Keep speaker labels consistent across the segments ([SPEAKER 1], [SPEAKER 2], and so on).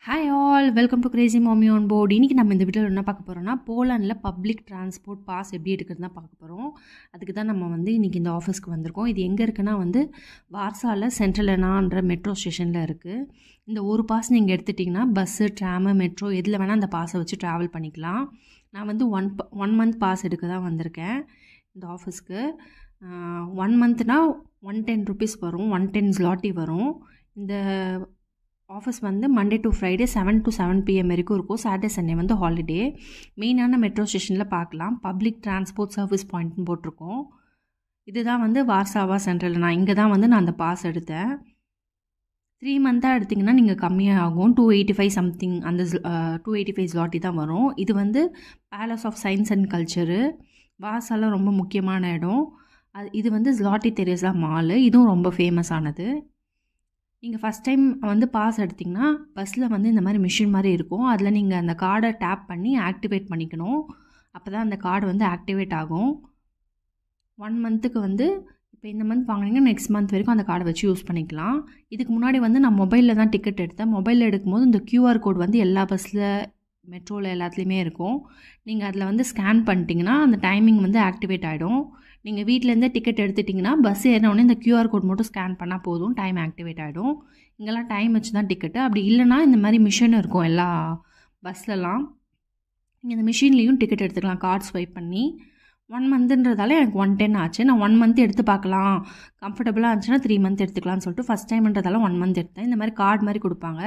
[SPEAKER 1] Hi all, welcome to Crazy mummy on board. இன்றைக்கி நம்ம இந்த வீடியோவில் என்ன பார்க்க போகிறோம்னா, போலாண்டில் பப்ளிக் டிரான்ஸ்போர்ட் பாஸ் எப்படி எடுக்கிறது தான் பார்க்க போகிறோம். அதுக்கு தான் நம்ம இன்றைக்கி இந்த ஆஃபீஸ்க்கு வந்திருக்கோம். இது எங்கே இருக்குன்னா வார்சாவில் சென்ட்ரல் எனான்ற மெட்ரோ ஸ்டேஷனில் இருக்குது. இந்த ஒரு பாஸ் நீங்கள் எடுத்துட்டிங்கன்னா பஸ்ஸு, ட்ராமு, மெட்ரோ எதில் வேணால் அந்த பாஸை வச்சு ட்ராவல் பண்ணிக்கலாம். நான் ஒன் மந்த் பாஸ் எடுக்க தான் வந்திருக்கேன் இந்த ஆஃபீஸ்க்கு. 1 மந்த்னா 110 rupees வரும், 110 zloty வரும். இந்த office Monday to Friday 7 to 7 PM வரைக்கும் இருக்கும். Saturday Sunday holiday. மெயினான மெட்ரோ ஸ்டேஷனில் பார்க்கலாம். பப்ளிக் டிரான்ஸ்போர்ட் சர்வீஸ் பாயிண்ட்னு போட்டிருக்கோம். இதுதான் வார்சாவா சென்ட்ரல். இங்கே தான் நான் அந்த பாஸ் எடுத்தேன். 3 மந்த்தாக எடுத்திங்கன்னா நீங்கள் கம்மியாக ஆகும். 285 சம்திங், அந்த 285 zloty தான் வரும். இது palace of science and culture, வார்சாவில் ரொம்ப முக்கியமான இடம். இது ஜ்லாட்டி தெரேசா மாலு, இதுவும் ரொம்ப ஃபேமஸானது. நீங்கள் ஃபஸ்ட் டைம் பாஸ் எடுத்திங்கன்னா பஸ்ஸில் இந்த மாதிரி மிஷின் மாதிரி இருக்கும். அதில் நீங்கள் அந்த கார்டை டேப் பண்ணி ஆக்டிவேட் பண்ணிக்கணும். அப்போ தான் அந்த கார்டு ஆக்டிவேட் ஆகும். 1 மந்த்துக்கு இப்போ இந்த மந்த் வாங்கினீங்கன்னா நெக்ஸ்ட் மந்த் வரைக்கும் அந்த கார்டை வச்சு யூஸ் பண்ணிக்கலாம். இதுக்கு முன்னாடி நான் மொபைலில் தான் டிக்கெட் எடுத்தேன். மொபைலில் எடுக்கும்போது இந்த QR கோட் எல்லா பஸ்ஸில், மெட்ரோவில் எல்லாத்துலேயுமே இருக்கும். நீங்கள் அதில் ஸ்கேன் பண்ணிட்டீங்கன்னா அந்த டைமிங் ஆக்டிவேட் ஆகிடும். நீங்கள் வீட்டிலேருந்தே டிக்கெட் எடுத்துட்டிங்கன்னா பஸ் ஏறினோடனே இந்த QR கோட் மட்டும் ஸ்கேன் பண்ணால் போதும், டைம் ஆக்டிவேட் ஆகிடும். இங்கெல்லாம் டைம் வச்சு தான் டிக்கெட்டு. அப்படி இல்லைனா இந்த மாதிரி மிஷின் இருக்கும் எல்லா பஸ்லலாம். நீங்கள் இந்த மிஷின்லேயும் டிக்கெட் எடுத்துக்கலாம் கார்டு ஸ்வைப் பண்ணி. 1 மந்த்ன்றதால எனக்கு 110 ஆச்சு. நான் 1 மந்த் எடுத்து பார்க்கலாம், கம்ஃபர்டபுளாக இருந்துச்சுன்னா 3 மந்த் எடுத்துக்கலாம்னு சொல்லிட்டு ஃபஸ்ட் டைம்ன்றதால 1 மந்த் எடுத்தேன். இந்த மாதிரி கார்டு மாதிரி கொடுப்பாங்க.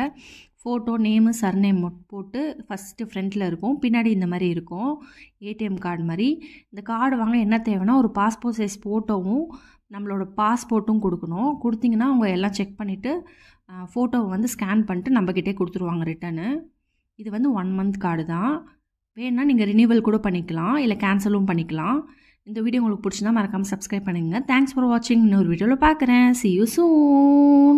[SPEAKER 1] ஃபோட்டோ, நேமு, சர்நேம் போட்டு ஃபஸ்ட்டு ஃப்ரண்ட்டில் இருக்கும், பின்னாடி இந்த மாதிரி இருக்கும் ATM கார்டு மாதிரி. இந்த கார்டு வாங்க என்ன தேவைன்னா ஒரு பாஸ்போர்ட் சைஸ் ஃபோட்டோவும் நம்மளோட பாஸ்போர்ட்டும் கொடுக்கணும். கொடுத்திங்கன்னா அவங்க எல்லாம் செக் பண்ணிவிட்டு ஃபோட்டோவை ஸ்கேன் பண்ணிட்டு நம்மக்கிட்டே கொடுத்துருவாங்க ரிட்டனு. இது 1 மந்த் கார்டு தான். வேணுன்னா நீங்கள் ரினியூவல் கூட பண்ணிக்கலாம், இல்லை கேன்சலும் பண்ணிக்கலாம். இந்த வீடியோ உங்களுக்கு பிடிச்சிருந்தா மறக்காமல் சப்ஸ்கிரைப் பண்ணுங்கள். தேங்க்ஸ் ஃபார் வாட்சிங். இன்னொரு வீடியோவில் பார்க்குறேன். See you soon.